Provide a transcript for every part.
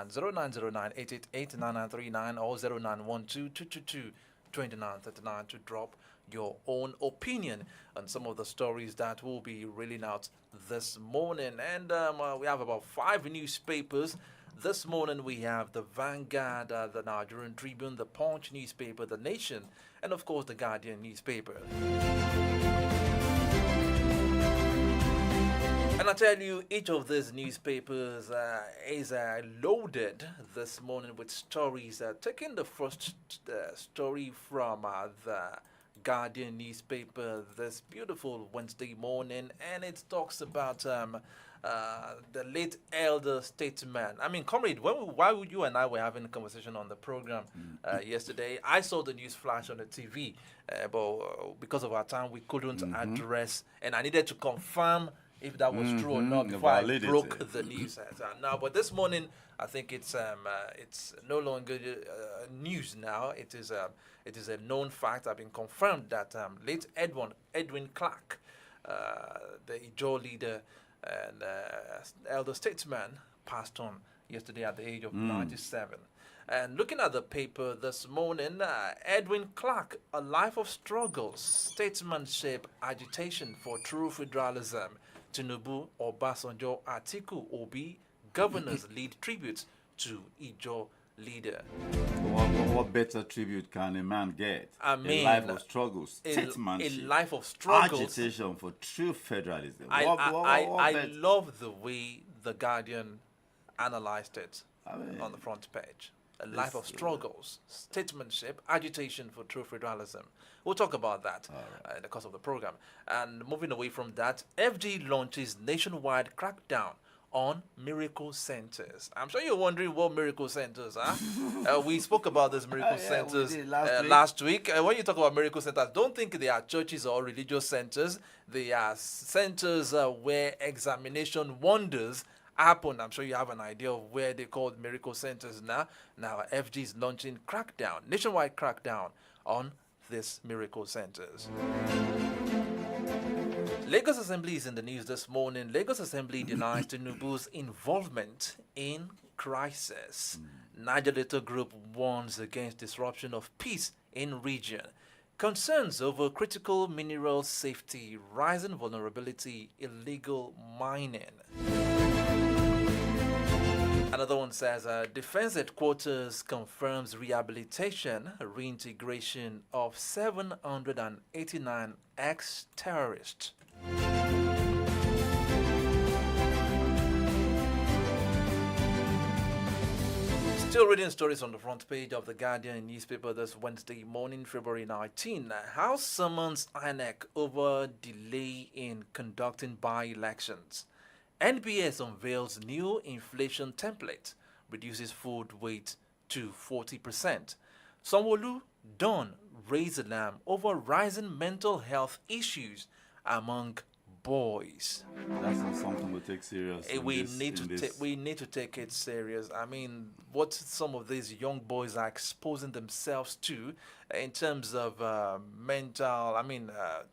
0909-888-9939 or 0912-222-2939 to drop your own opinion on some of the stories that will be reeling out this morning. And we have about 5 newspapers. This morning we have the Vanguard, the Nigerian Tribune, the Punch newspaper, the Nation, and of course the Guardian newspaper. And I tell you, each of these newspapers is loaded this morning with stories. Taking the first story from the Guardian newspaper this beautiful Wednesday morning, and it talks about the late elder statesman. I mean, comrade, why would you and I were having a conversation on the program yesterday? I saw the news flash on the TV, but because of our time, we couldn't address, and I needed to confirm if that was true or not before I broke the news. Now, but this morning, I think it's no longer news now. It is a known fact. I've been confirmed that late Edwin Clark, the Ijaw leader and elder statesman, passed on yesterday at the age of 97. And looking at the paper this morning, Edwin Clark, a life of struggles, statesmanship, agitation for true federalism. Tinubu, Obasanjo, Atiku, Obi, governors lead tributes to Ijaw leader. What better tribute can a man get? I mean, a life of struggles, statesmanship, a life of struggles, agitation for true federalism. I love the way the Guardian analyzed it on the front page. A life of struggles, statesmanship, agitation for true federalism. We'll talk about that in the course of the program. And moving away from that, FG launches nationwide crackdown on miracle centers. I'm sure you're wondering what miracle centers are. We spoke about these miracle centers last week. When you talk about miracle centers, don't think they are churches or religious centers. They are centers where examination wonders happen. I'm sure you have an idea of where they call miracle centers now. Now, FG is launching crackdown, nationwide crackdown on these miracle centers. Lagos Assembly is in the news this morning. Lagos Assembly denies Tinubu's involvement in crisis. Niger Delta Group warns against disruption of peace in region. Concerns over critical mineral safety, rising vulnerability, illegal mining. Another one says, Defense Headquarters confirms rehabilitation, reintegration of 789 ex-terrorists. Still reading stories on the front page of the Guardian newspaper this Wednesday morning, February 19. House summons INEC over delay in conducting by-elections. NBS unveils new inflation template, reduces food weight to 40%. Sanwo-Olu, Don raise alarm over rising mental health issues among boys. That's not something we take serious. We need to take it serious. I mean, what some of these young boys are exposing themselves to in terms of mental,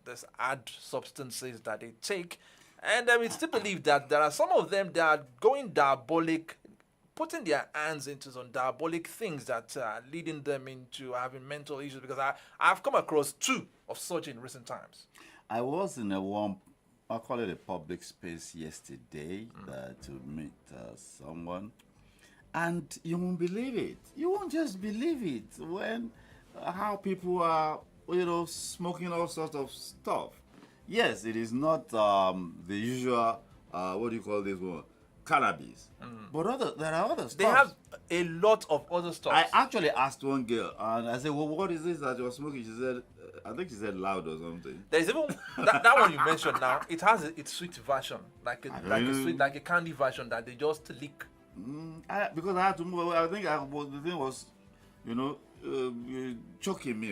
there's add substances that they take. And it's still believed that there are some of them that are going diabolic, putting their hands into some diabolic things that are leading them into having mental issues, because I've come across 2 of such in recent times. I was in I call it a public space yesterday to meet someone, and you won't believe it. You won't just believe it when how people are, smoking all sorts of stuff. Yes, it is not the usual, what do you call this one? Cannabis. But there are other stuff. They have a lot of other stuff. I actually asked one girl, and I said, well, what is this that you're smoking? She said, I think she said loud or something. There's even, that one you mentioned now, it has its sweet version, like a candy version that they just lick. Because I had to move away. I think the thing was, choking me.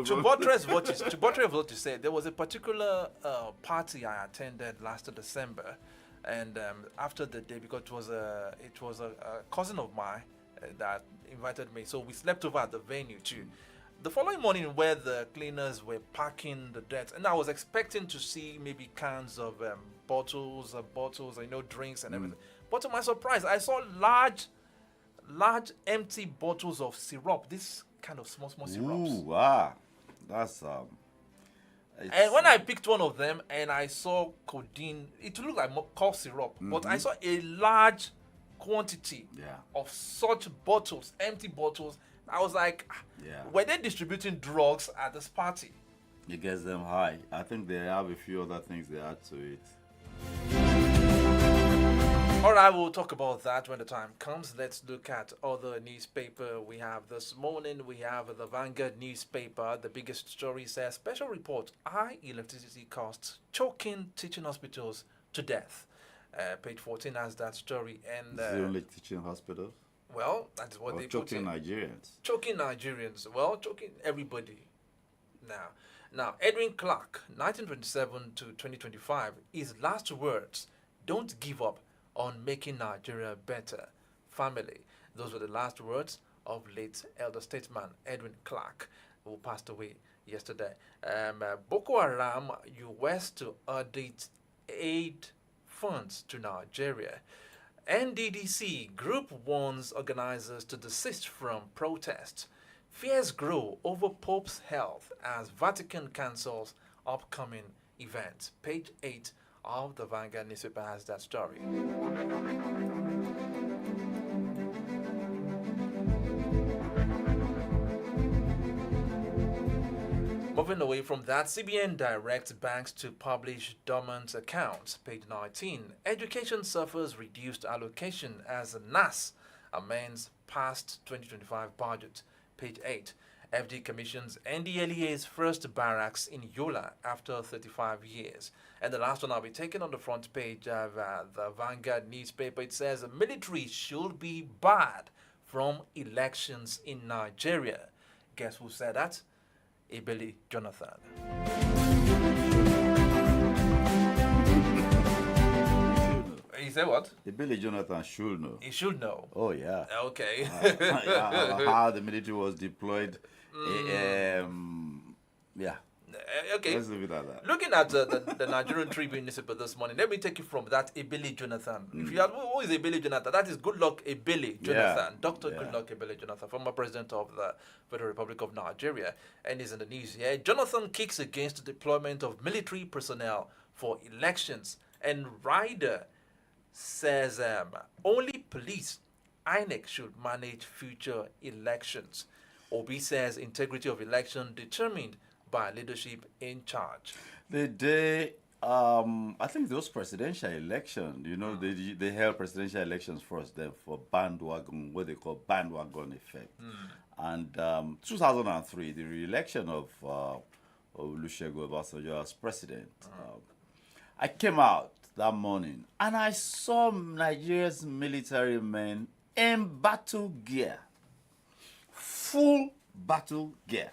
To buttress what you said, there was a particular party I attended last December, and after the day, because it was a cousin of mine that invited me, so we slept over at the venue too. The following morning, where the cleaners were packing the dirt, and I was expecting to see maybe cans of bottles, drinks and everything. But to my surprise, I saw large empty bottles of syrup. This kind of small syrups. Ooh, that's And it's when I picked one of them and I saw codeine, it looked like cough syrup, but I saw a large quantity yeah, of such bottles, empty bottles. I was like, yeah. were they distributing drugs at this party? It gets them high. I think they have a few other things they add to it. All right, we'll talk about that when the time comes. Let's look at other newspaper we have this morning. We have the Vanguard newspaper. The biggest story says special report: high electricity costs choking teaching hospitals to death. Page 14 has that story, and Is it only teaching hospitals? well, that's what Or they put choking in. Nigerians? Choking Nigerians. Well, choking everybody. Now, Edwin Clark, 1927 to 2025, his last words: "Don't give up on making Nigeria better." Family. Those were the last words of late elder statesman Edwin Clark, who passed away yesterday. Boko Haram, US to audit aid funds to Nigeria. NDDC group warns organizers to desist from protests. Fears grow over Pope's health as Vatican cancels upcoming events. Page 8 of the Vanguard newspaper has that story. Moving away from that, CBN directs banks to publish dormant accounts. Page 19. Education suffers reduced allocation as NAS amends past 2025 budget. Page 8. FD commissions NDLEA's first barracks in Yola after 35 years. And the last one I'll be taking on the front page of the Vanguard newspaper. It says the military should be barred from elections in Nigeria. Guess who said that? Ebele Jonathan. He said what? The Billy Jonathan should know. He should know. Oh yeah. Okay. How the military was deployed. Yeah. Okay. Let's leave it at that. Looking at the Nigerian Tribune newspaper this morning, let me take you from that Ebele Jonathan. If you ask who is Ebele Jonathan, that is Goodluck Ebele Jonathan, Dr. Yeah. Goodluck Ebele Jonathan, former president of the Federal Republic of Nigeria, and is in the news here. Jonathan kicks against the deployment of military personnel for elections, and Ryder says only police, INEC, should manage future elections. Obi says integrity of election determined by leadership in charge. The day, I think those presidential elections, they held presidential elections first, then for bandwagon, what they call bandwagon effect. And 2003, the re-election of Olusegun Obasanjo as president, I came out that morning and I saw Nigeria's military men in battle gear, full battle gear,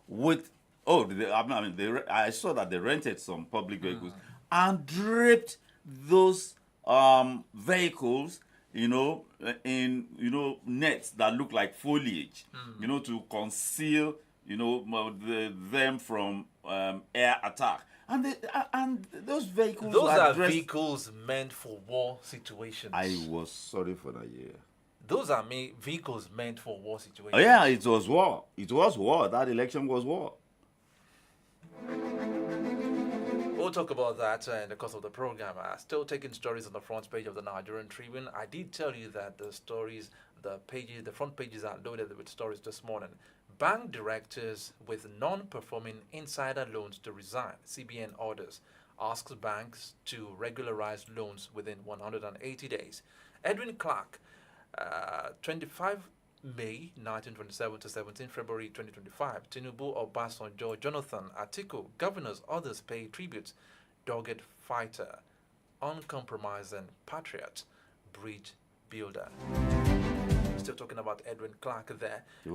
with I saw that they rented some public vehicles and draped those vehicles, in nets that look like foliage, to conceal, them from air attack. And those vehicles. Those are dressed. vehicles meant for war situations. I was sorry for that year. Those are vehicles meant for war situations. Oh yeah, it was war. It was war. That election was war. We'll talk about that in the course of the program. Still taking stories on the front page of the Nigerian Tribune. I did tell you that the stories, the front pages are loaded with stories this morning. Bank directors with non-performing insider loans to resign. CBN orders asks banks to regularize loans within 180 days. Edwin Clark, 25 May 1927 to 17 February 2025. Tinubu, Obasanjo, Jonathan, Atiku, governors, others pay tributes. Dogged fighter, uncompromising patriot, bridge builder. Still talking about Edwin Clark there. He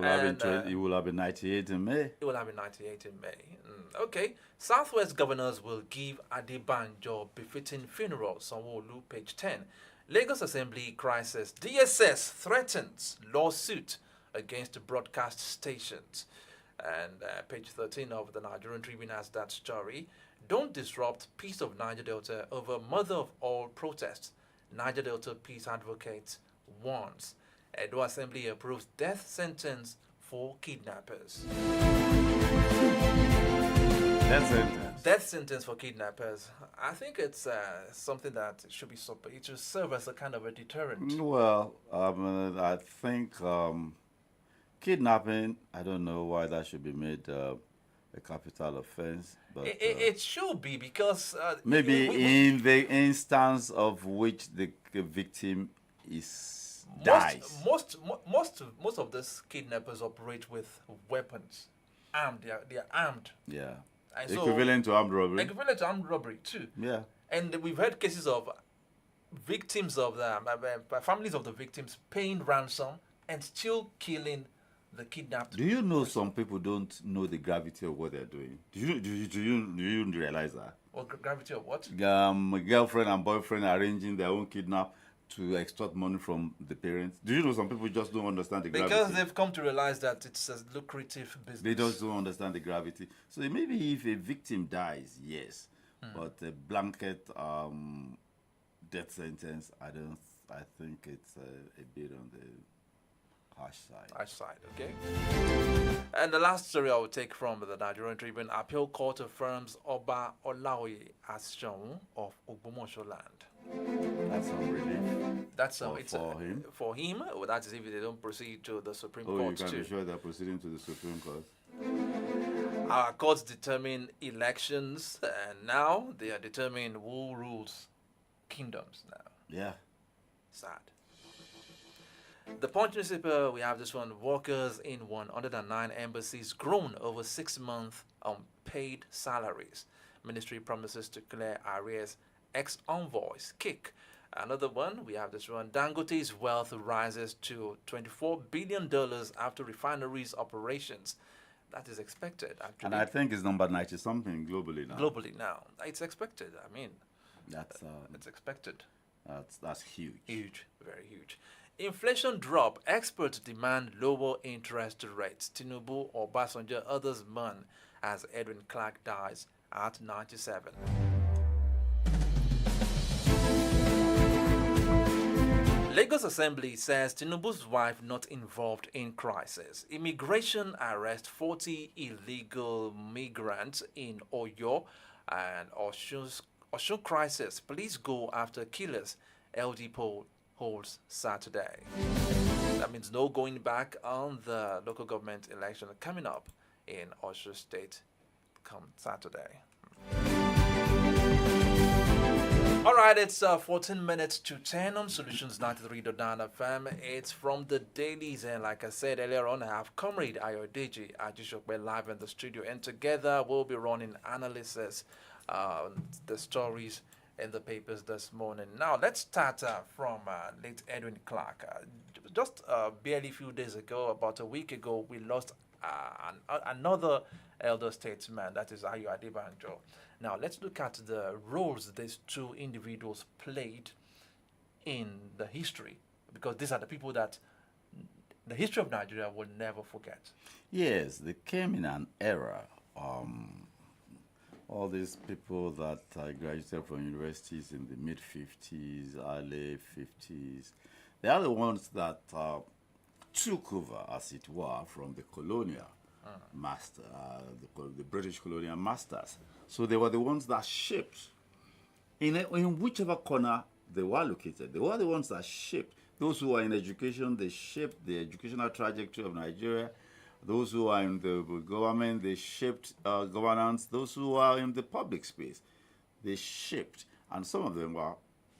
will have been 98 in May. It will have been 98 in May. Okay. Southwest governors will give Adebanjo befitting funeral. Sanwo-Olu, page 10. Lagos Assembly crisis. DSS threatens lawsuit against broadcast stations. And page 13 of the Nigerian Tribune has that story. Don't disrupt peace of Niger Delta over mother of all protests. Niger Delta Peace Advocates warns. Edo Assembly approves death sentence for kidnappers. Death sentence. Death sentence for kidnappers. I think it's something that should be it should serve as a kind of a deterrent. Well, I think kidnapping, I don't know why that should be made a capital offense, but It should be because maybe we- in the instance of which the victim is dies. most of these kidnappers operate with weapons, armed. They are armed. Yeah. And so- Equivalent to armed robbery. Equivalent to armed robbery too. Yeah. And we've heard cases of victims of families of the victims paying ransom and still killing the kidnapped. Do you know some people don't know the gravity of what they're doing? Do you realize that? Or gravity of what? Girlfriend and boyfriend arranging their own kidnap to extort money from the parents. Do you know some people just don't understand the gravity? Because they've come to realize that it's a lucrative business. They just don't understand the gravity. So maybe if a victim dies, yes, but a blanket death sentence, I think it's a bit on the harsh side. Outside, okay? And the last story I will take from the Nigerian Tribune, appeal court affirms Oba Olaoye as Shoun of Ogbomosho land. That's some relief. That's For him? For him, well, that is if they don't proceed to the Supreme Oh, you Court can too. be sure they're proceeding to the Supreme Court. Our courts determine elections, and now they are determining who rules kingdoms now. Yeah. Sad. The Punch newspaper, we have this one. Workers in 109 embassies groan over 6 months unpaid salaries. Ministry promises to clear arrears. Ex-envoys kick. Another one, we have this one. Dangote's wealth rises to $24 billion after refineries operations. That is expected, actually. And I think it's number 90 something globally now. Globally now. It's expected. I mean, That's it's expected. that's huge. Huge, very huge. Inflation drop. Experts demand lower interest rates. Tinubu, Obasanjo, others mourn as Edwin Clark dies at 97. Lagos Assembly says Tinubu's wife not involved in crisis. Immigration arrest 40 illegal migrants in Oyo and Osun crisis. Police go after killers. LD poll holds Saturday. That means no going back on the local government election coming up in Osun State come Saturday. All right, it's 14 minutes to 10 on Solutions 93.9 FM. It's from the dailies, and like I said earlier on, I have Comrade Ayodeji Ajishokbe live in the studio, and together we'll be running analysis, the stories in the papers this morning. Now, let's start from late Edwin Clark. Just barely a few days ago, about a week ago, we lost another elder statesman, that is Ayo Adebanjo. Now, let's look at the roles these two individuals played in the history, because these are the people that the history of Nigeria will never forget. Yes, they came in an era. All these people that graduated from universities in the mid-50s, early 50s, they are the ones that took over, as it were, from the colonial master, the British colonial masters. So they were the ones that shaped, in whichever corner they were located, they were the ones that shaped. Those who are in education, they shaped the educational trajectory of Nigeria. Those who are in the government, they shaped governance. Those who are in the public space, they shaped, and some of them were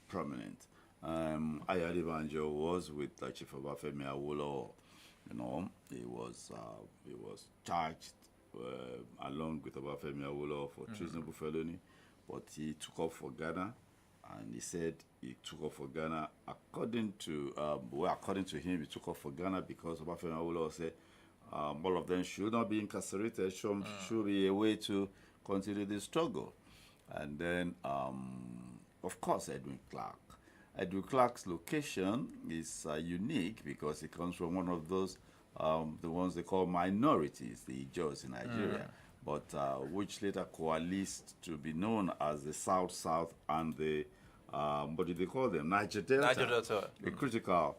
prominent. Ayo Adebanjo was with Chief Obafemi Awolowo. You know, he was charged along with Obafemi Awolowo for treasonable felony, but he took off for Ghana, and he said he took off for Ghana according to him. He took off for Ghana because Obafemi Awolowo said all of them should not be incarcerated. Should be a way to continue the struggle. And then, of course, Edwin Clark. Edwin Clark's location is unique because he comes from one of those, the ones they call minorities, the Ijaws in Nigeria, but which later coalesced to be known as the South-South and the what do they call them? Niger Delta. Niger Delta. A critical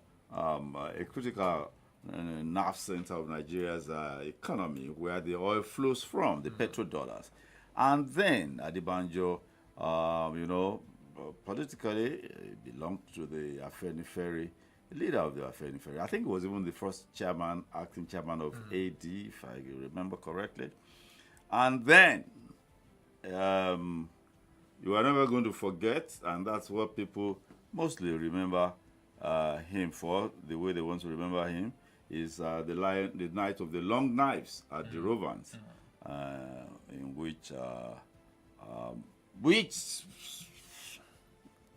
nerve center of Nigeria's economy, where the oil flows from, the petrodollars. And then Adebanjo, politically belonged to the Afenifere, leader of the Afenifere. I think he was even the first acting chairman of AD, if I remember correctly. And then you are never going to forget, and that's what people mostly remember him for, the way they want to remember him, is the night of the long knives at the Rovans, in which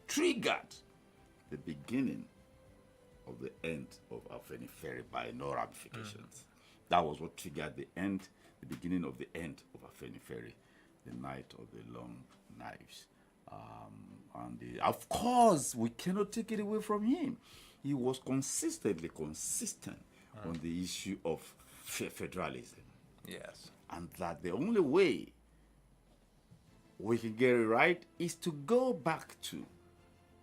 triggered the beginning of the end of Afenifere by no ramifications. That was what triggered the beginning of the end of Afenifere, the night of the long knives. Of course, we cannot take it away from him. He was consistently consistent on the issue of federalism. Yes. And that the only way we can get it right is to go back to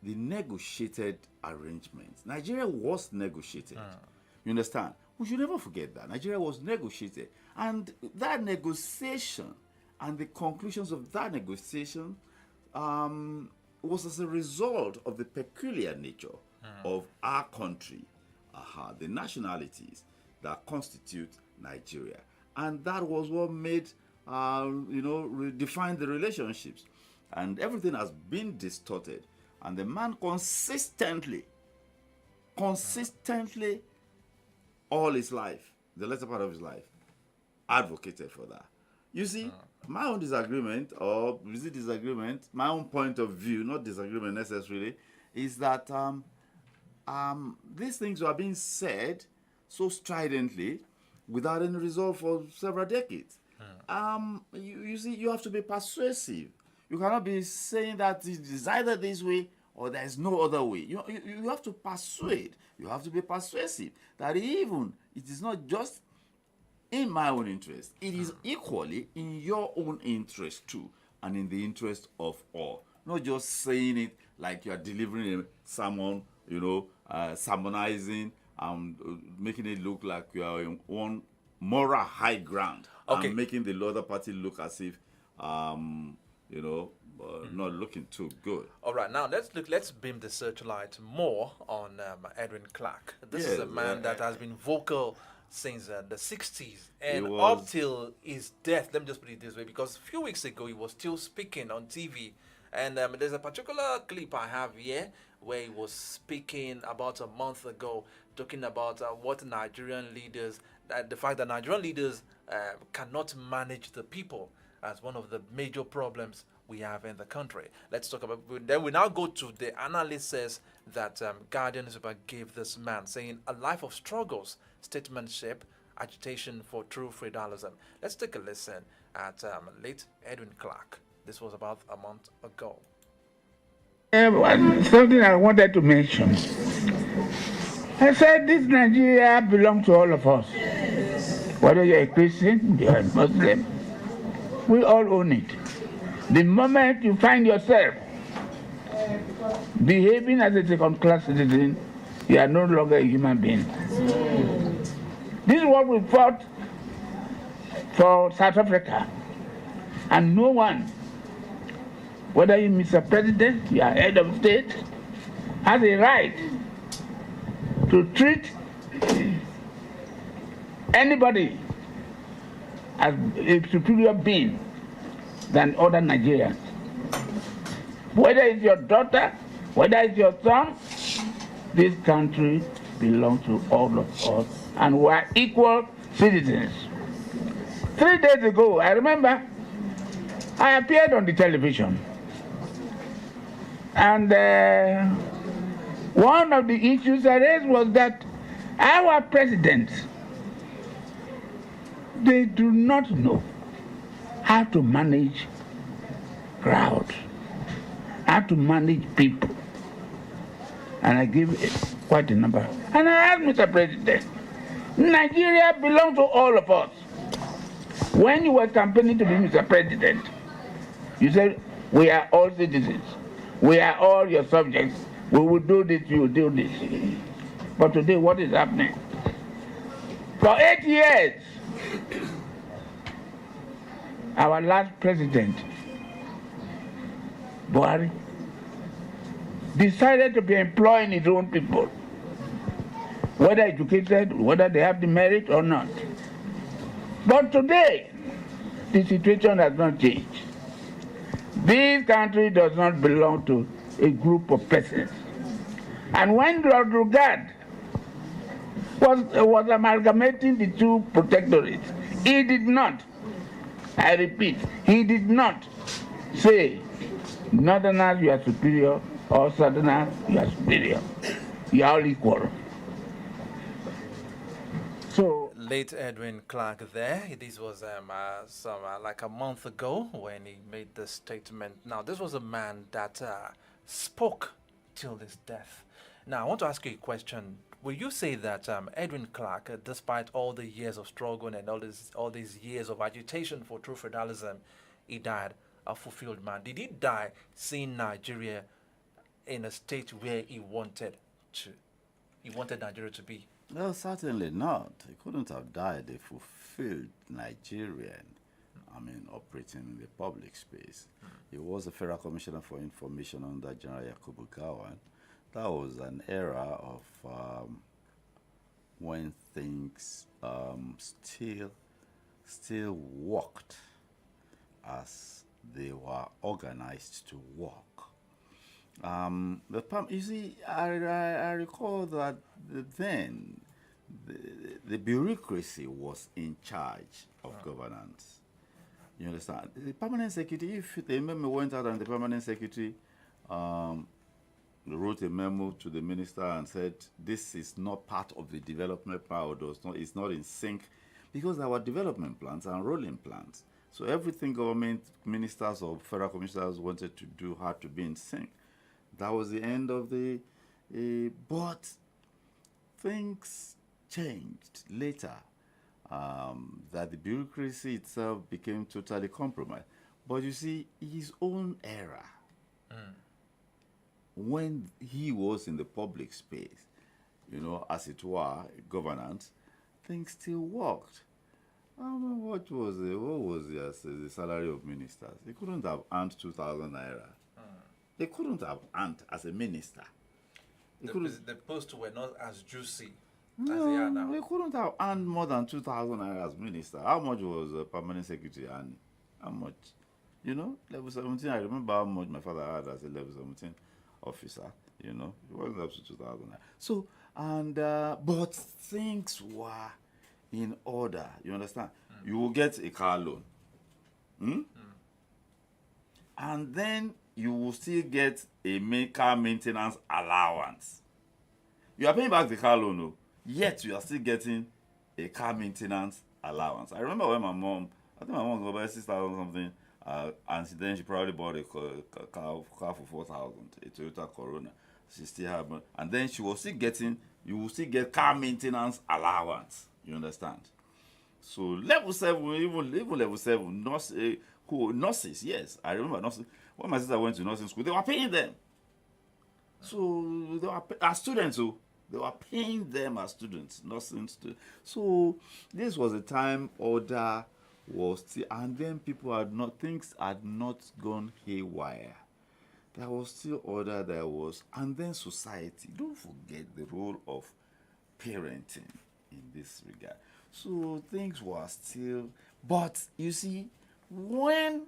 the negotiated arrangements. Nigeria was negotiated. You understand? We should never forget that. Nigeria was negotiated. And that negotiation and the conclusions of that negotiation was as a result of the peculiar nature of our country, the nationalities that constitute Nigeria. And that was what made, defined the relationships. And everything has been distorted. And the man consistently, all his life, the latter part of his life, advocated for that. You see, my own disagreement, my own point of view, not disagreement necessarily, is that these things were being said so stridently without any result for several decades. You see, you have to be persuasive. You cannot be saying that it is either this way or there is no other way. You have to persuade. You have to be persuasive that even it is not just in my own interest. It is equally in your own interest too, and in the interest of all. Not just saying it like you are delivering a sermon, sermonizing, making it look like you are in one moral high ground, and making the other party look as if, not looking too good. All right, now let's beam the searchlight more on Edwin Clark. This is a man that has been vocal since the 60s and up till his death. Let me just put it this way, because a few weeks ago he was still speaking on TV, and there's a particular clip I have here where he was speaking about a month ago, talking about what Nigerian leaders, the fact that Nigerian leaders cannot manage the people as one of the major problems we have in the country. Let's talk about, then we now go to the analyst says that Guardian newspaper gave this man, saying a life of struggles, statesmanship, agitation for true federalism. Let's take a listen at late Edwin Clark. This was about a month ago. Something I wanted to mention. I said this Nigeria belongs to all of us. Whether you're a Christian, you're a Muslim, we all own it. The moment you find yourself behaving as a second-class citizen, you are no longer a human being. This is what we fought for South Africa. And no one, whether you Mr. President, you are head of state, has a right to treat anybody as a superior being than other Nigerians. Whether it's your daughter, whether it's your son, this country belongs to all of us, and we are equal citizens. 3 days ago, I remember, I appeared on the television, and one of the issues I raised was that our presidents, they do not know how to manage crowds, how to manage people. And I gave quite a number. And I asked Mr. President, Nigeria belongs to all of us. When you were campaigning to be Mr. President, you said, we are all citizens. We are all your subjects. We will do this, you will do this. But today, what is happening? For 8 years, our last president, Buhari, decided to be employing his own people, whether educated, whether they have the merit or not. But today, the situation has not changed. This country does not belong to a group of persons. And when Lord Lugard was amalgamating the two protectorates, he did not, I repeat, he did not say, Northerners, you are superior, or Southerners, you are superior. You are all equal. So, Late Edwin Clark there. This was like a month ago when he made this statement. Now, this was a man that spoke till his death. Now, I want to ask you a question. Will you say that Edwin Clark, despite all the years of struggle and all these years of agitation for true federalism, he died a fulfilled man? Did he die seeing Nigeria in a state where he wanted Nigeria to be? Well, certainly not. He couldn't have died a fulfilled Nigerian, operating in the public space. He was a Federal Commissioner for Information under General Yakubu Gowon. That was an era of when things still worked as they were organized to work. You see, I recall that then the bureaucracy was in charge of governance. You understand? The permanent secretary, if the memo went out and the permanent secretary wrote a memo to the minister and said, this is not part of the development plan, it's not in sync, because there were development plans and rolling plans. So everything government ministers or federal commissioners wanted to do had to be in sync. That was the end of the... but things changed later, that the bureaucracy itself became totally compromised. But you see, his own era, when he was in the public space, as it were, governance, things still worked. What was the salary of ministers? He couldn't have earned 2,000 naira. They couldn't have earned as a minister. The posts were not as juicy as they No, are now. they couldn't have earned more than 2,000 naira as minister. How much was a permanent secretary earning? How much? Level 17, I remember how much my father had as a level 17 officer. It wasn't up to 2,000 naira. So, but things were in order. You understand? You will get a car loan. And then you will still get a car maintenance allowance. You are paying back the car loan, yet you are still getting a car maintenance allowance. I remember when my mom got about 6,000 something, and then she probably bought a car for 4,000, a Toyota Corona. She still had, and then you will still get car maintenance allowance. You understand? So level 7, even level 7, nurses, yes, I remember nurses. When my sister went to nursing school, they were paying them. So they were as students, they were paying them as students, nursing students. So this was a time order was still, and then things had not gone haywire. There was still order, and then society. Don't forget the role of parenting in this regard. So things were still, but you see, when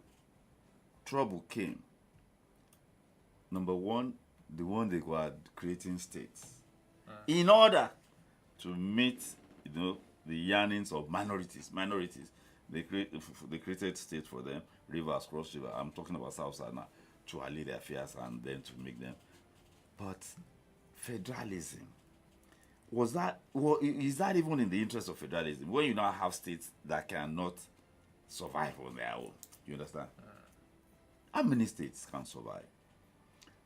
trouble came, number one, they were creating states in order to meet, the yearnings of minorities. They created states for them, rivers, cross river. I'm talking about South Side now, to allay their fears and then to make them. But federalism, is that even in the interest of federalism when you now have states that cannot survive on their own? You understand? How many states can survive?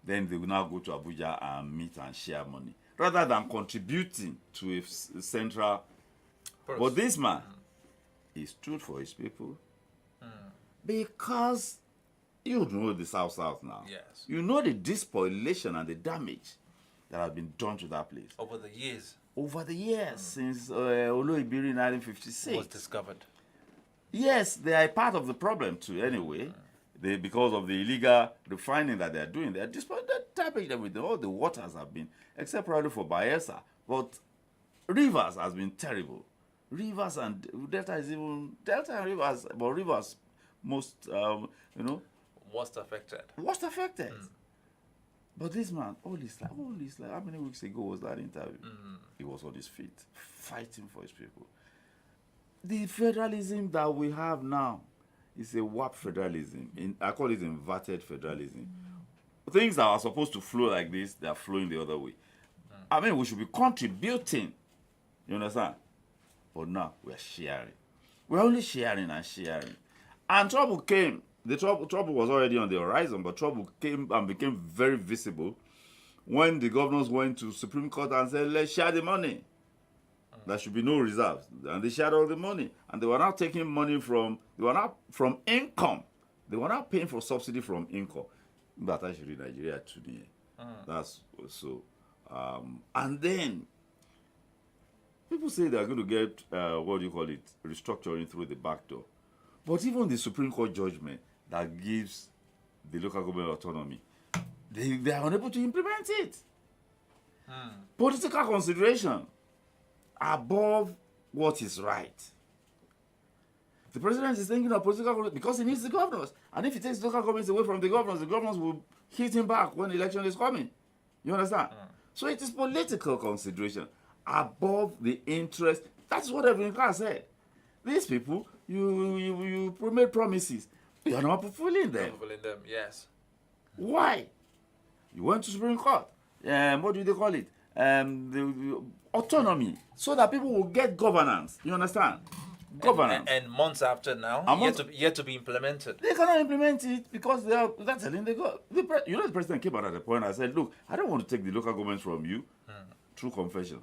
Then they will now go to Abuja and meet and share money rather than contributing to a central. But this man, he stood for his people because You know the South now. Yes. You know the despoilation and the damage that has been done to that place Over the years, over the years since Oloibiri 1956. was discovered. Yes, they are a part of the problem too. Anyway, they, because of the illegal refining that they are doing, they are despoiled. They damage everything. All the waters have been, except probably for Bayelsa, but rivers has been terrible. Rivers and Delta is even Delta and rivers, but rivers most Was affected. worst affected. But this man, all his life, how many weeks ago was that interview? He was on his feet, fighting for his people. The federalism that we have now is a warped federalism. I call it inverted federalism. Things that are supposed to flow like this, they are flowing the other way. I mean, we should be contributing. You understand? But now we're sharing. We're only sharing and sharing. And trouble came. The trouble was already on the horizon, but trouble came and became very visible when the governors went to Supreme Court and said, let's share the money. There should be no reserves. And they shared all the money. And they were now taking money from income. They were now paying for subsidy from income. But actually, Nigeria today. That's so. And then, people say they're going to get, restructuring through the back door. But even the Supreme Court judgment that gives the local government autonomy, they are unable to implement it. Political consideration above what is right. The president is thinking of political because he needs the governors. And if he takes local governments away from the governors will hit him back when the election is coming. You understand? So it is political consideration above the interest. That's what Evelyn Clark said. These people, you made promises. You are not fulfilling them. Fulfilling them, yes. Why? You went to Supreme Court. What do they call it? The autonomy, so that people will get governance. You understand? Governance. And months after now, yet to be implemented. They cannot implement it because they're telling the president came out at the point and said, look, I don't want to take the local governments from you through confession.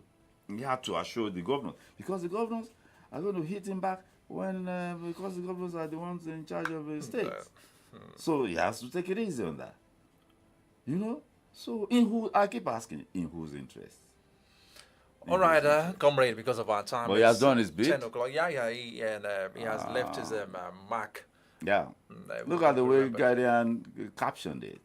He had to assure the governors because the governors are going to hit him back because the governors are the ones in charge of the states. So he has to take it easy on that. You know? So I keep asking, in whose interest? All right, comrade, because of our time. But he has done his bit. 10 o'clock. Yeah, he has left his mark. Yeah. Look at the way Guardian captioned it.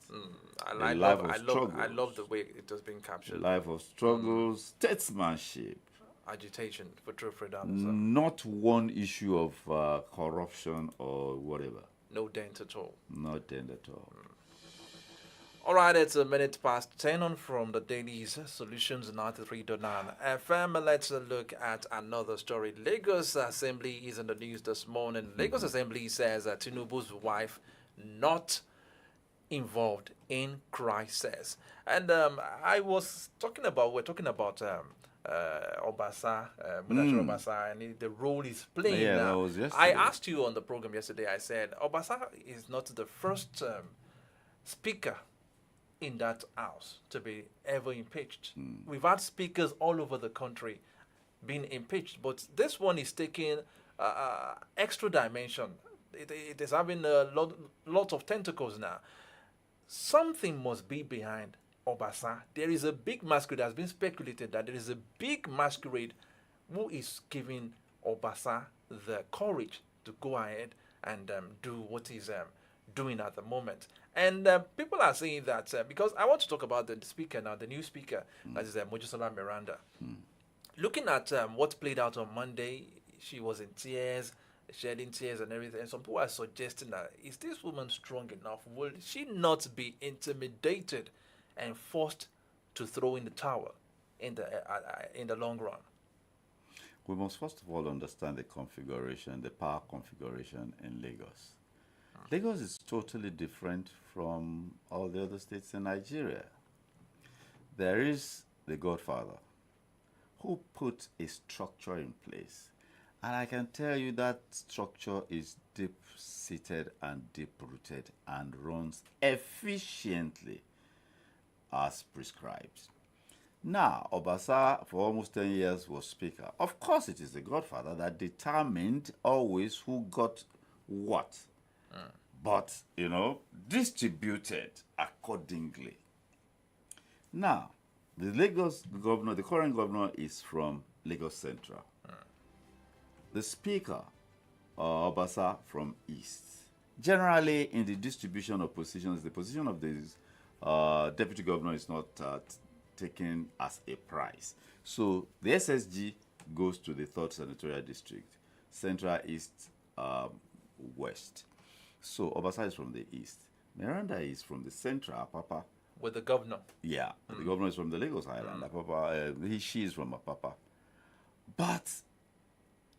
I love the way it has been captured. A life of struggle, statesmanship. Agitation for true freedom. Not one issue of corruption or whatever. No dent at all. No dent at all. All right, it's a minute past 10 on from the Daily's Solutions 93.9 FM. Let's look at another story. Lagos Assembly is in the news this morning. Lagos Assembly says Tinubu's wife not involved in crisis. And we're talking about Obasa, Obasa, and the role he's playing now. That was yesterday. I asked you on the program yesterday, I said, Obasa is not the first speaker in that house to be ever impeached. We've had speakers all over the country being impeached, but this one is taking extra dimension. It is having a lot of tentacles now. Something must be behind Obasa. There is a big masquerade. It has been speculated that there is a big masquerade who is giving Obasa the courage to go ahead and do what he's doing at the moment. And people are saying that because I want to talk about the speaker now, the new speaker, that is Mojisola Miranda. Looking at what played out on Monday, she was in tears, shedding tears and everything. And some people are suggesting that, is this woman strong enough? Will she not be intimidated and forced to throw in the towel in the long run? We must first of all understand the configuration, the power configuration in Lagos. Lagos is totally different from all the other states in Nigeria. There is the Godfather who put a structure in place. And I can tell you that structure is deep-seated and deep-rooted and runs efficiently as prescribed. Now, Obasa, for almost 10 years, was speaker. Of course, it is the Godfather that determined always who got what. but, distributed accordingly. Now, the current governor is from Lagos Central. The speaker, Obasa, from East. Generally, in the distribution of positions, the position of the deputy governor is not taken as a prize. So the SSG goes to the 3rd Senatorial District, Central, East, West. So Obasa is from the East. Miranda is from the Central, Apapa. With the governor. Yeah, the governor is from the Lagos Island. Apapa, she is from Apapa. But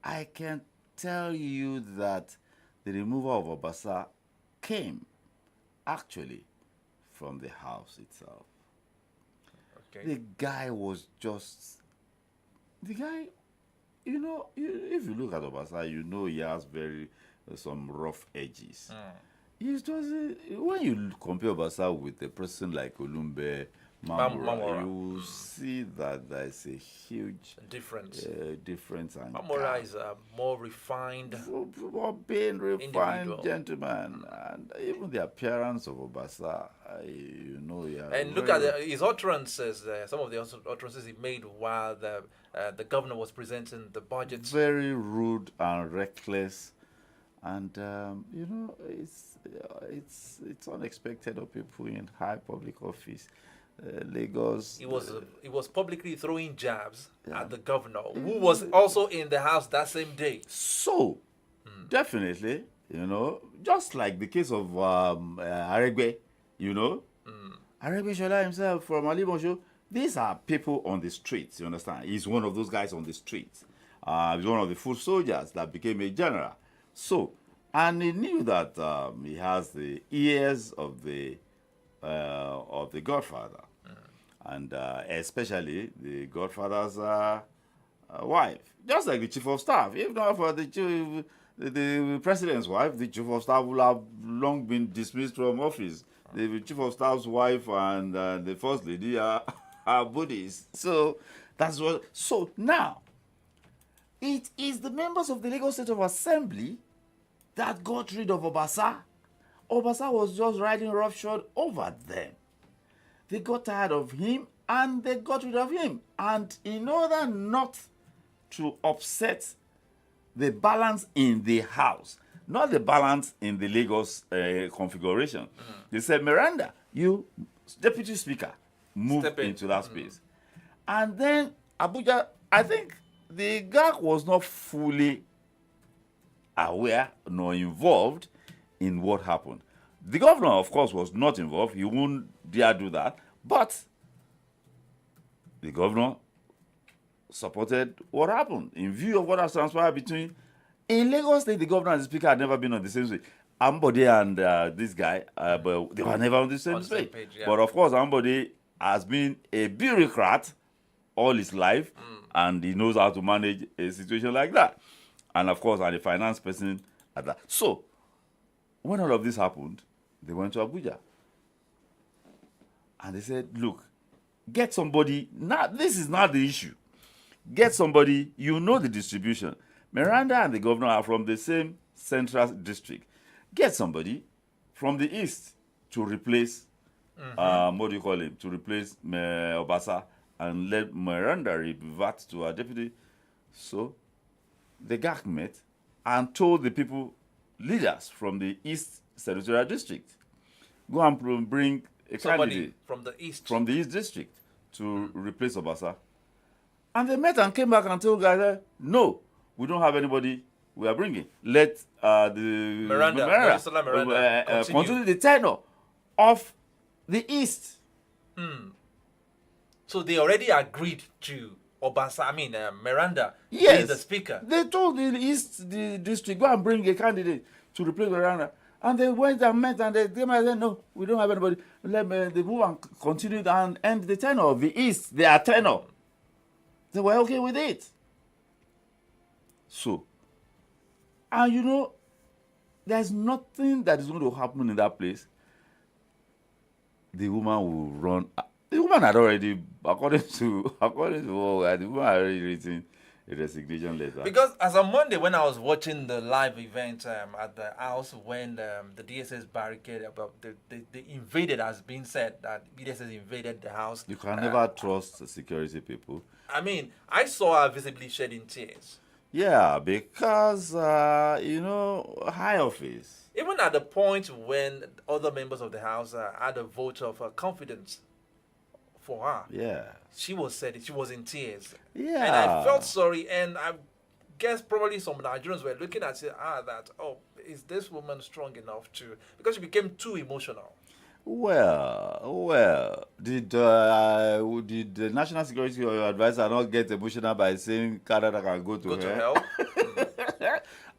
I can tell you that the removal of Obasa came actually from the house itself. Okay. The guy was just, if you look at Obasa, he has some rough edges. It's just, when you compare Obasa with a person like Olumbe Mamora, you see that there's a huge difference. difference. And Mamora is a more refined, more being refined individual. gentleman, and even the appearance of Obasa, And look at his utterances. Some of the utterances he made while the governor was presenting the budget. Very rude and reckless, and it's unexpected of people in high public office. Lagos. He was publicly throwing jabs at the governor, who was also in the house that same day. So, definitely, just like the case of Aregbe, Aregbe Shola himself from Ali Bonjo, these are people on the streets, you understand? He's one of those guys on the streets. He's one of the foot soldiers that became a general. So, and he knew that he has the ears of the Godfather, and especially the Godfather's wife, just like the chief of staff. If not for the president's wife, the chief of staff would have long been dismissed from office. The chief of staff's wife and the first lady are buddies. So that's what. So now, it is the members of the Lagos State of Assembly that got rid of Obasa. Obasa was just riding roughshod over them. They got tired of him and they got rid of him. And in order not to upset the balance in the house, not the balance in the Lagos configuration, they said, Miranda, you, deputy speaker, move into that space. And then Abuja, I think the GAC was not fully aware nor involved in what happened. The governor, of course, was not involved. He wouldn't dare do that. But the governor supported what happened in view of what has transpired between. In Lagos State, the governor and the speaker had never been on the same page. Ambode and this guy, but they were never on the same page. Yeah. But of course, Ambode has been a bureaucrat all his life, and he knows how to manage a situation like that. And of course, I'm a finance person at that. So, when all of this happened, they went to Abuja. And they said, look, get somebody. Now, this is not the issue. Get somebody, the distribution. Miranda and the governor are from the same central district. Get somebody from the east to replace, to replace Obasa, and let Miranda revert to our deputy. So, the GAC met and told the people, leaders from the East Senatorial District, go and bring a candidate from the East District to replace Obasa. And they met and came back and told guys, no, we don't have anybody we are bringing. Let Miranda continue the tenure of the East. So they already agreed to Obasa, Miranda, yes, the speaker. They told the East District, go and bring a candidate to replace Miranda. And they went and met and they said, no, we don't have anybody. Let the move and continue and end the tenure of the East, their tenure. They were okay with it. So, and there's nothing that is going to happen in that place. The woman will run. The woman had already, according to the woman had already written a resignation letter. Because as on Monday, when I was watching the live event at the house, when the DSS barricade about the invaded, has been said that DSS invaded the house. You can never trust the security people. I mean, I saw her visibly shedding tears. Yeah, because, high office. Even at the point when other members of the house had a vote of confidence for her. Yeah. She was in tears. Yeah. And I felt sorry, and I guess probably some Nigerians were looking at it, is this woman strong enough to, because she became too emotional. Well, did the National Security Advisor not get emotional by saying Canada can go to hell?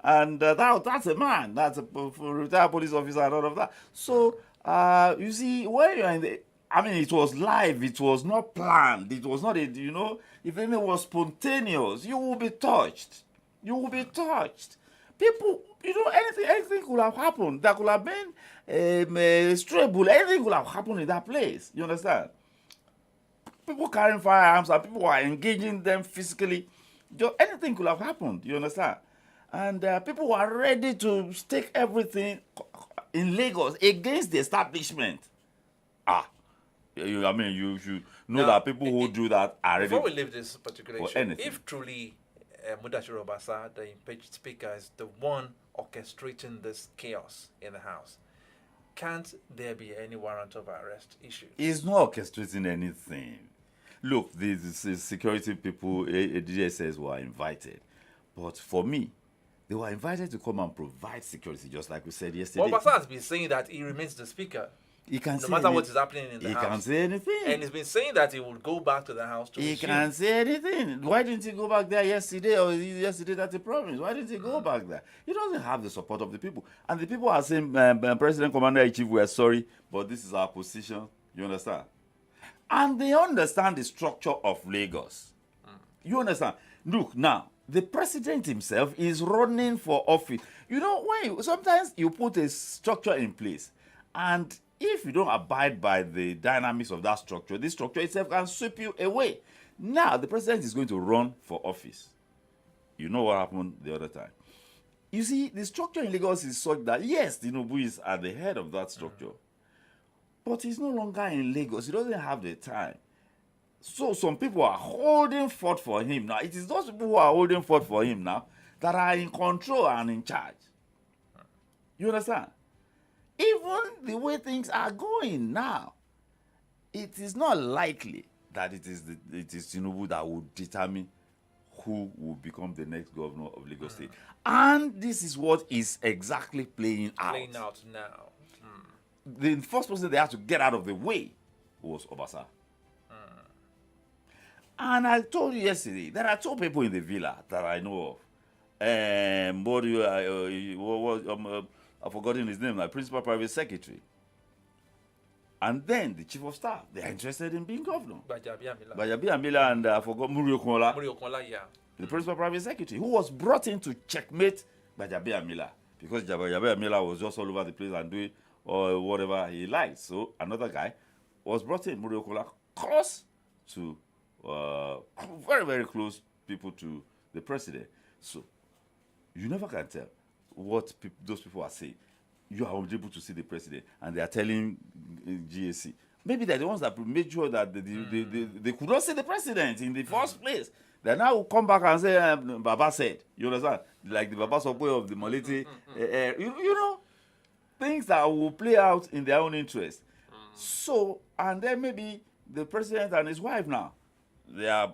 And that's a man. That's a retired police officer and all of that. So, you see, when you're in the... I mean, it was live. It was not planned. It was not, if anything was spontaneous, you will be touched. You will be touched. People, anything could have happened. There could have been a stray bullet. Anything could have happened in that place. You understand? People carrying firearms and people are engaging them physically. Anything could have happened. You understand? And people were ready to stake everything in Lagos against the establishment. You should know that people who do that are ready. Before we leave this particular issue, anything. if truly Mudashiru Obasa, the impeached speaker, is the one orchestrating this chaos in the House, can't there be any warrant of arrest issued? He's not orchestrating anything. Look, the security people, DSS, were invited. But for me, they were invited to come and provide security, just like we said yesterday. Well, Obasa has been saying that he remains the speaker. He can No matter what is happening in the He House. can't say anything. And he's been saying that he will go back to the House to He resume. can't say anything. Why didn't he go back there yesterday? Or yesterday that he promised? Why didn't he go back there? He doesn't have the support of the people. And the people are saying, President Commander-in-Chief, we are sorry, but this is our position. You understand? And they understand the structure of Lagos. You understand? Look, now, the president himself is running for office. Sometimes you put a structure in place, and if you don't abide by the dynamics of that structure, this structure itself can sweep you away. Now, the president is going to run for office. You know what happened the other time. You see, the structure in Lagos is such that, yes, Tinubu is at the head of that structure, but he's no longer in Lagos. He doesn't have the time. So some people are holding forth for him now. It is those people who are holding forth for him now that are in control and in charge. You understand? Even the way things are going now, it is not likely that it is Tinubu that will determine who will become the next governor of Lagos State. And this is what is exactly playing out. Playing out now. The first person they had to get out of the way was Obasa. And I told you yesterday, there are two people in the villa that I know of. I've forgotten his name, like Principal Private Secretary. And then the Chief of Staff, they are interested in being governor. Gbajabiamila and I forgot Muri-Okunlola. Muri-Okunlola, yeah. The Principal Private Secretary, who was brought in to checkmate Gbajabiamila, because Gbajabiamila was just all over the place and doing whatever he liked. So another guy was brought in, Muri-Okunlola, close to, very, very close people to the president. So you never can tell what those people are saying. You are unable to see the president, and they are telling GAC. Maybe they're the ones that made sure that they could not see the president in the first place. They now will come back and say, Baba said. You understand? Like the Baba Sokwe of the Moliti. Things that will play out in their own interest. So, and then maybe the president and his wife now, they are,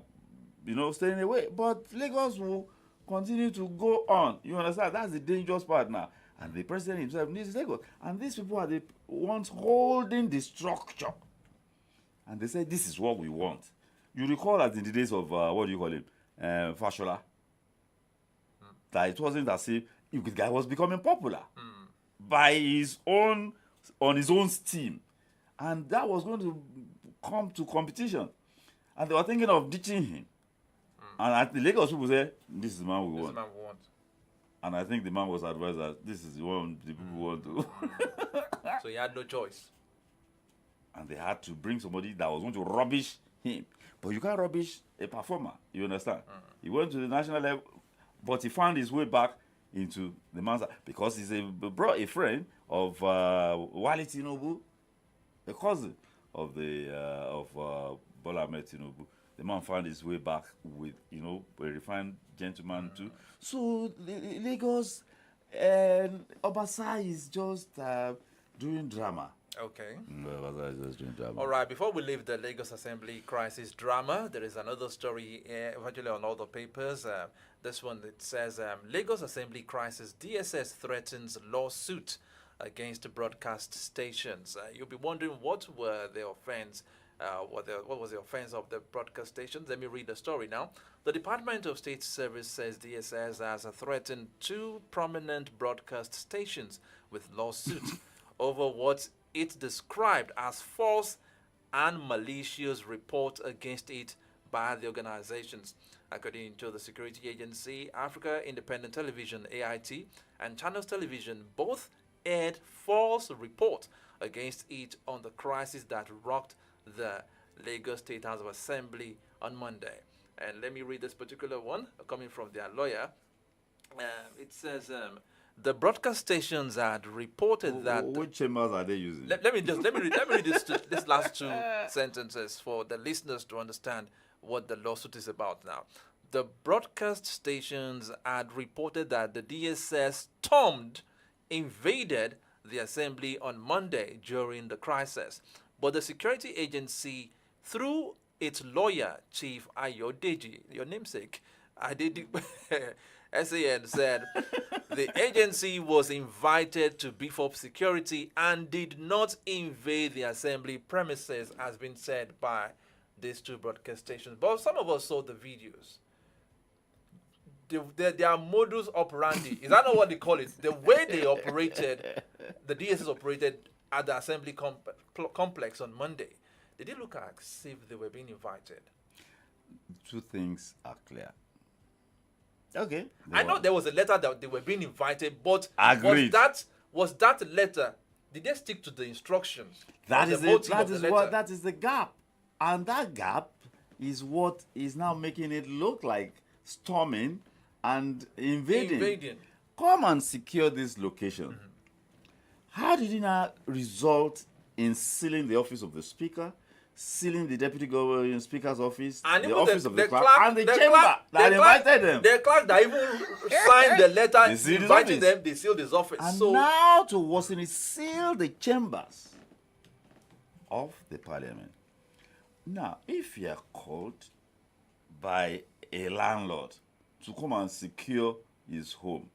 staying away. But Lagos will continue to go on. You understand? That's the dangerous part now. And the president himself needs Lagos. And these people are the ones holding the structure. And they say, this is what we want. You recall that in the days of, what do you call him? Fashola. That it wasn't as if the guy was becoming popular by on his own steam. And that was going to come to competition. And they were thinking of ditching him. And at the Lagos people say, this is the man we want. And I think the man was advised that this is the one the people want to. So he had no choice. And they had to bring somebody that was going to rubbish him. But you can't rubbish a performer. You understand? He went to the national level, but he found his way back into the man's because he's a friend of Wale Tinubu, a cousin of Bola Ahmed Tinubu. The man found his way back with, a refined gentleman too. So Lagos and Obasa is just doing drama. Okay. Obasa is just doing drama. All right, before we leave the Lagos Assembly crisis drama, there is another story actually on all the papers. This one, it says, Lagos Assembly crisis, DSS threatens lawsuit against broadcast stations. You'll be wondering what were the offense, what was the offense of the broadcast stations? Let me read the story now. The Department of State Service says DSS has threatened 2 prominent broadcast stations with lawsuit over what it described as false and malicious report against it by the organizations. According to the security agency, Africa Independent Television, AIT, and Channels Television both aired false reports against it on the crisis that rocked the Lagos State House of Assembly on Monday. And let me read this particular one coming from their lawyer. It says the broadcast stations had reported that. Which chambers are they using? Let me read this last 2 sentences for the listeners to understand what the lawsuit is about now. The broadcast stations had reported that the DSS invaded the assembly on Monday during the crisis, but the security agency, through its lawyer, Chief Ayodeji, your namesake, SAN said the agency was invited to beef up security and did not invade the assembly premises, has been said by these 2 broadcast stations. But some of us saw the videos. Their modus operandi, is that not what they call it? The way they operated, the DSS operated at the assembly complex on Monday. Did it look as if they were being invited? 2 things are clear. Okay. I know there was a letter that they were being invited, but Agreed. was that letter, did they stick to the instructions? That is the gap. And that gap is what is now making it look like storming and invading. Come and secure this location. How did it not result in sealing the office of the speaker, sealing the deputy governor speaker's office, and the office of the clerk, and the chamber clerk, that invited them? The clerk that even signed the letter inviting them, they sealed his office. And so now to worsen it, seal the chambers of the parliament. Now, if you are called by a landlord to come and secure his home,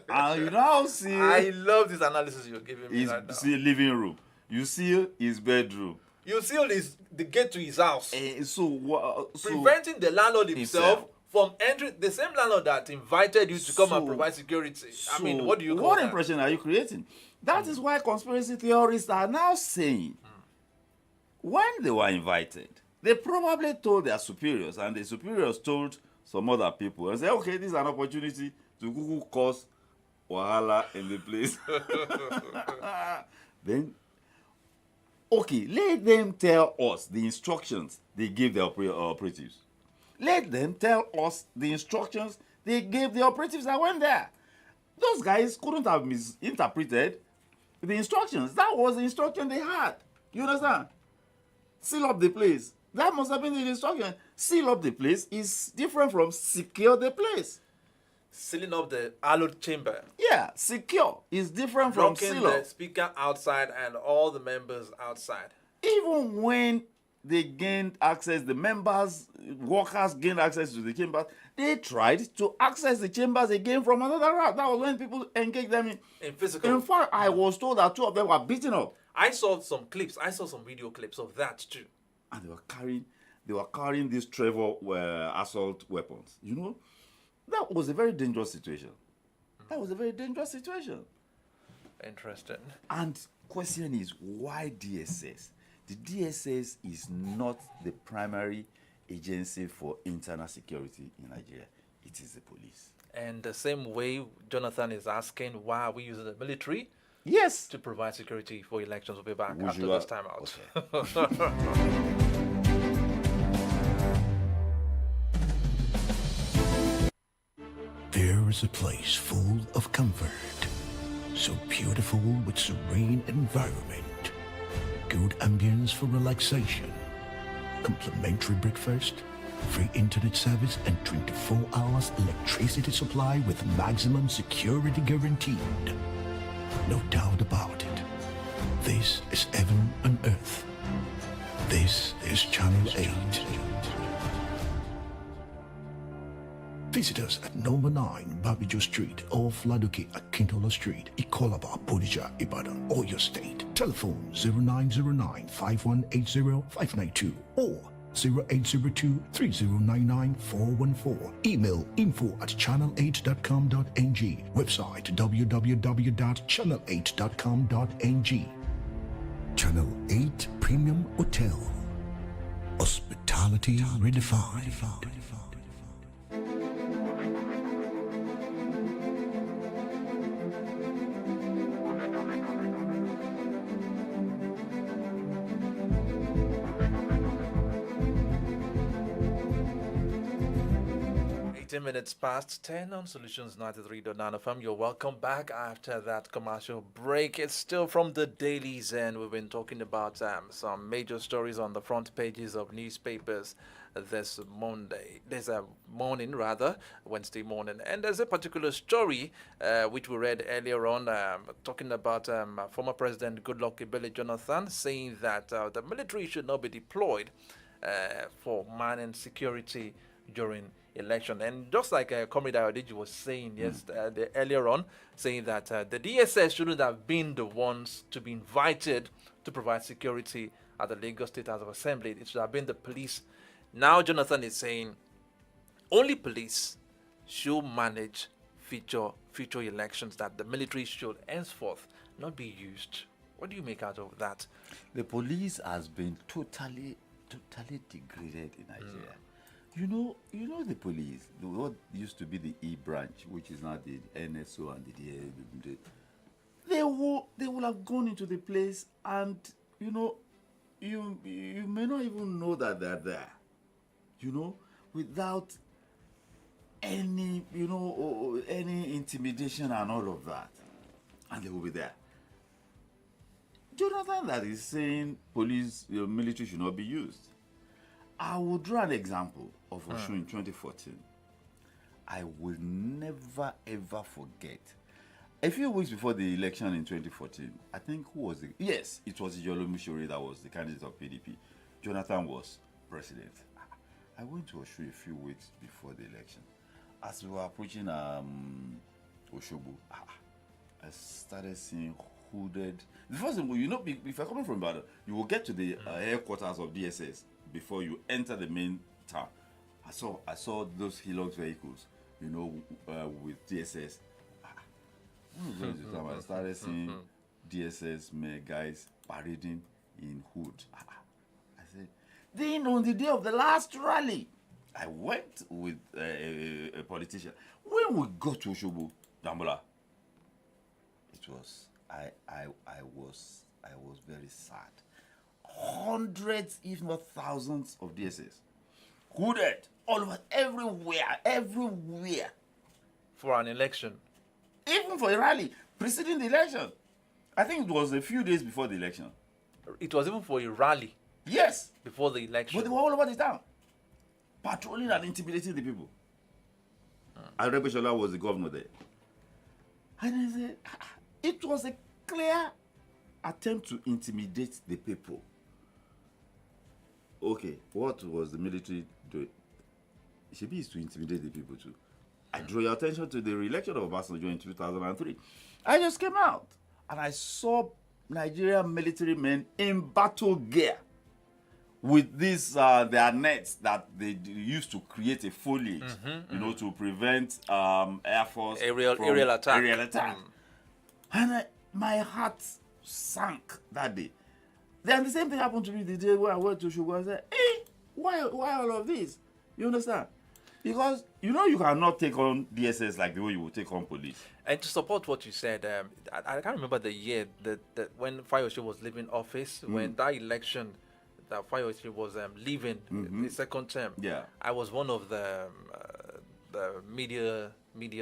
and you now see... I love this analysis you're giving me right now. See living room. You see his bedroom. You seal the gate to his house. Preventing the landlord himself from entering, the same landlord that invited you to come and provide security. I mean, what do you call what that? impression are you creating? That is why conspiracy theorists are now saying when they were invited, they probably told their superiors, and the superiors told some other people and said, okay, this is an opportunity to Google cause wahala in the place. Then, okay, let them tell us the instructions they gave the operatives. Let them tell us the instructions they gave the operatives that went there. Those guys couldn't have misinterpreted the instructions. That was the instruction they had. You understand? Seal up the place. That must have been the instruction. Seal up the place is different from secure the place. Sealing up the hallowed chamber. Yeah, secure is different from seal up. Blocking the speaker outside and all the members outside. Even when they gained access, the members, workers gained access to the chambers, they tried to access the chambers again from another route. That was when people engaged them in physical. In fact, I was told that 2 of them were beaten up. I saw some clips. I saw some video clips of that too. And they were carrying these Trevor assault weapons. You know, that was a very dangerous situation. That was a very dangerous situation. Interesting. And question is, why DSS? The DSS is not the primary agency for internal security in Nigeria. It is the police. And the same way Jonathan is asking, why are we using the military? Yes. To provide security for elections. We'll be back after this time out. Okay. Here is a place full of comfort, so beautiful with serene environment, good ambience for relaxation, complimentary breakfast, free internet service, and 24 hours electricity supply with maximum security guaranteed. No doubt about it. This is heaven on earth. This is Channel 8. Visit us at number 9 Babijo Street off Ladoke Akintola Street, Ikolaba, Bodija, Ibadan, Oyo State. Telephone 0909 5180 592 or 0802 3099 414. Email info@channel8.com.ng. Website www.channel8.com.ng. Channel 8 Premium Hotel. Hospitality redefined. 18 minutes past 10 on Solutions 93.9 FM. You're welcome back after that commercial break. It's still from the dailies, and we've been talking about some major stories on the front pages of newspapers this morning, Wednesday morning. And there's a particular story which we read earlier on, talking about former President Goodluck Ebele Jonathan saying that the military should not be deployed for manning security during election. And just like Comrade Ayodiji was saying earlier on, saying that the DSS shouldn't have been the ones to be invited to provide security at the Lagos State House of Assembly. It should have been the police. Now Jonathan is saying only police should manage future elections, that the military should henceforth not be used. What do you make out of that? The police has been totally degraded in Nigeria. You know the police, what used to be the E branch, which is now the NSO and they will have gone into the place, and you may not even know that they're there, without any any intimidation and all of that, and they will be there. Jonathan that is saying police, military should not be used. I will draw an example of Osun in 2014. I will never ever forget. A few weeks before the election in 2014, I think it was Ijolo Mishore that was the candidate of PDP. Jonathan was president. I went to Osun a few weeks before the election. As we were approaching Osogbo, I started seeing hooded. The first thing, if you're coming from Ibadan, you will get to the headquarters of DSS before you enter the main town. I saw those Hilux vehicles, with DSS. I started seeing DSS guys parading in hood. I said, then on the day of the last rally, I went with a politician. When we got to Osogbo, Dambola, it was I was very sad. Hundreds, if not thousands, of DSS hooded all over, everywhere. For an election. Even for a rally preceding the election. I think it was a few days before the election. It was even for a rally. Yes. Before the election. But they were all over the town, patrolling and intimidating the people. Arebeshola was the governor there. And I said, it was a clear attempt to intimidate the people. Okay, what was the military doing? It should be to intimidate the people too. I drew your attention to the re-election of Obasanjo in 2003. I just came out and I saw Nigerian military men in battle gear with these their nets that they used to create a foliage, to prevent Air Force aerial attack. And my heart sank that day. Then the same thing happened to me the day when I went to Shogo and said, hey, why all of this? You understand? Because you cannot take on DSS like the way you would take on police. And to support what you said, I can't remember the year that when Fayose was leaving office, when that election that Fayose was leaving the second term. Yeah. I was one of the the media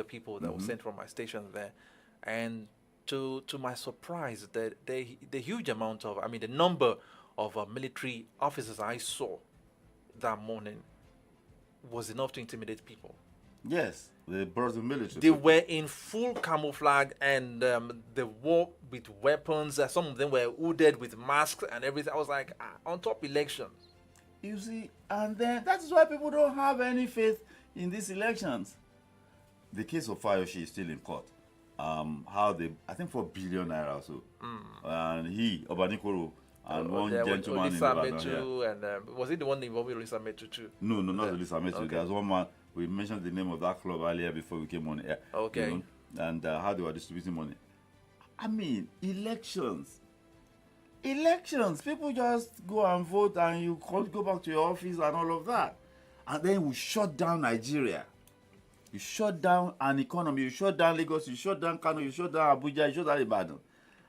people that were sent from my station there, and to my surprise, the huge amount of, I mean, the number of military officers I saw that morning was enough to intimidate people. Yes, they brought the military. They were in full camouflage, and they wore with weapons. Some of them were hooded with masks and everything. I was like, on top elections. You see, and then that is why people don't have any faith in these elections. The case of Fayose is still in court. How they, I think 4 billion naira or so. And he, Obanikoro, and one gentleman in Ibadan here. And was it the one involving Olisa Metu too? No, not Olisa Metu. Okay. There's one man, we mentioned the name of that club earlier before we came on air. Okay. You know, and how they were distributing money. I mean, elections, people just go and vote and you go back to your office and all of that. And then we shut down Nigeria. You shut down an economy, you shut down Lagos, you shut down Kano, you shut down Abuja, you shut down Ibadan.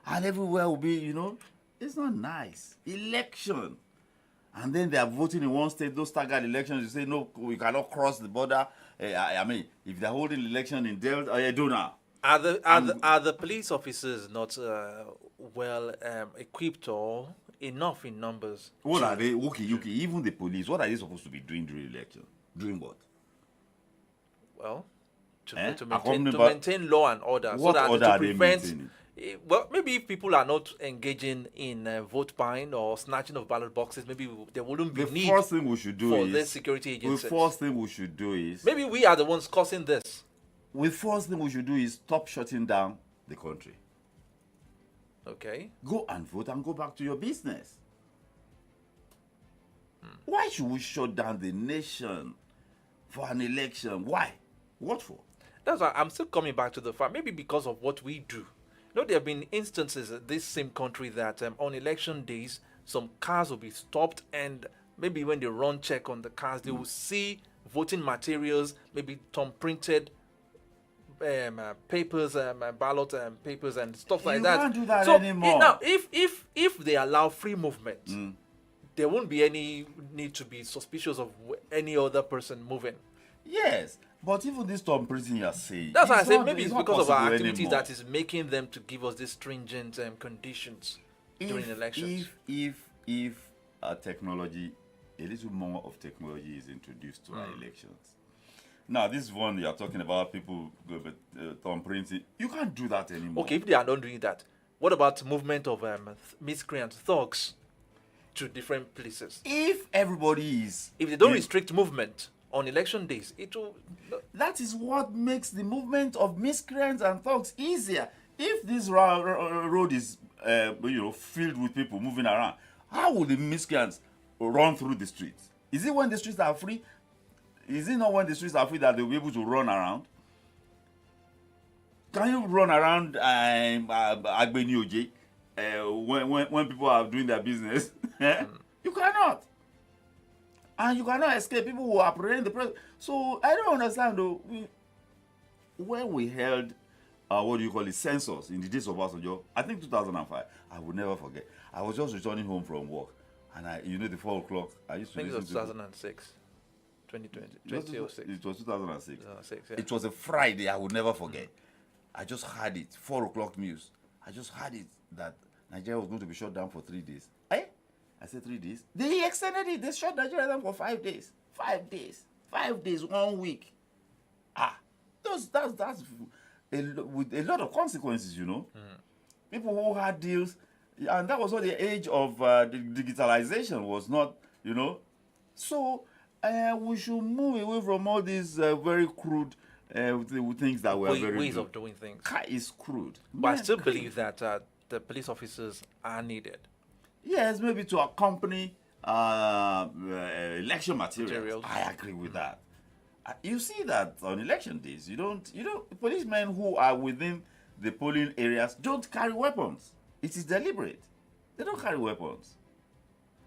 And everywhere will be, you know, it's not nice. Election. And then they are voting in one state, those staggered elections, you say, no, we cannot cross the border. I mean, if they're holding election in Delta or Eduna. Are the police officers not well equipped or enough in numbers? What are they? Okay, even the police, what are they supposed to be doing during election? Doing what? Well, to According to maintain law and order, so What that order to are they prevent. maintaining? Well, maybe if people are not engaging in vote buying or snatching of ballot boxes, maybe there wouldn't be The need first thing we should do for is the security agencies. The first thing we should do is Maybe we are the ones causing this. stop shutting down the country. Okay. Go and vote and go back to your business. Why should we shut down the nation for an election? Why? What for? That's why I'm still coming back to the fact, maybe because of what we do. You know, there have been instances in this same country that on election days, some cars will be stopped, and maybe when they run check on the cars, they will see voting materials, maybe printed papers, ballot papers, and stuff like You that. can't do that so anymore. Now, if they allow free movement, there won't be any need to be suspicious of any other person moving. Yes, but even this Tom Prison you are saying. That's why I it's say not- maybe it's not because of our possible activities anymore. that is making them to give us these stringent conditions during elections. If technology, a little more of technology is introduced to our elections. Now, this one you are talking about, people go Tom Printing. You can't do that anymore. Okay, if they are not doing that, what about movement of miscreant thugs to different places? If everybody is, If they don't restrict movement on election days, it will. that is what makes the movement of miscreants and thugs easier. If this road is, filled with people moving around, how will the miscreants run through the streets? Is it when the streets are free? Is it not when the streets are free that they'll be able to run around? Can you run around Agbeni Oje when people are doing their business? You cannot. And you cannot escape. People will apprehend the president. So I don't understand though. When we held, census in the days of Obasanjo, I think 2005, I will never forget. I was just returning home from work. And the 4 o'clock, I used to I think it was listen to 2006, 2020, It was 2006. 2006. 2006, yeah. It was a Friday, I will never forget. I just had it, 4 o'clock news. I just had it that Nigeria was going to be shut down for 3 days. I said 3 days. They extended it. They shut Nigeria down for 5 days. 5 days. 5 days, 1 week. That's with a lot of consequences, People who had deals, and that was what the age of digitalization was not, So we should move away from all these very crude things that were very ways good. of doing things. Is crude. But I Man, still crude. believe that the police officers are needed. Yes, maybe to accompany election materials. I agree with that. You see that on election days, policemen who are within the polling areas don't carry weapons. It is deliberate. They don't carry weapons.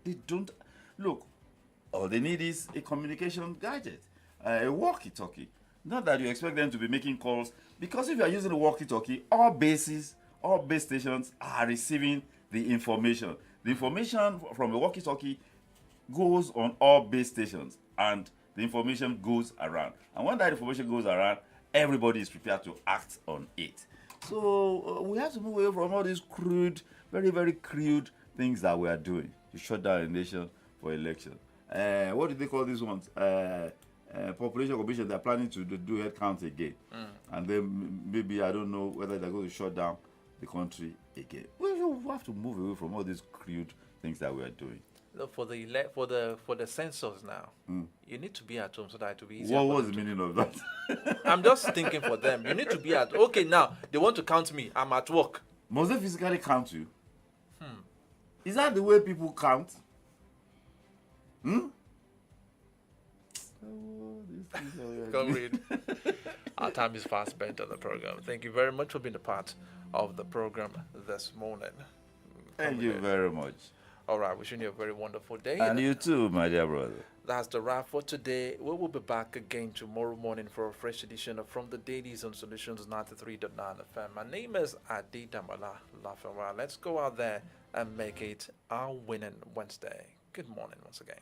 They don't. Look, all they need is a communication gadget, a walkie-talkie. Not that you expect them to be making calls, because if you are using a walkie-talkie, all base stations are receiving the information. The information from the walkie-talkie goes on all base stations, and the information goes around. And when that information goes around, everybody is prepared to act on it. So we have to move away from all these crude, very, very crude things that we are doing to shut down a nation for election. What do they call these ones? Population commission. They're planning to do head count again, and then maybe I don't know whether they're going to shut down the country again. We have to move away from all these crude things that we are doing. Look, for the census now, you need to be at home so that it will be easier. What for was them the to- meaning of that? I'm just thinking for them. You need to be at. Okay, now they want to count me. I'm at work. Must they physically count you? Is that the way people count? Comrade, our time is fast spent on the program. Thank you very much for being a part of the program this morning. Thank you very much. All right, wishing you a very wonderful day. And you too, my dear brother. That's the wrap for today. We will be back again tomorrow morning for a fresh edition of From the Dailies on Solutions 93.9 FM. My name is Adi Damala Lafenwa. Let's go out there and make it our winning Wednesday. Good morning once again.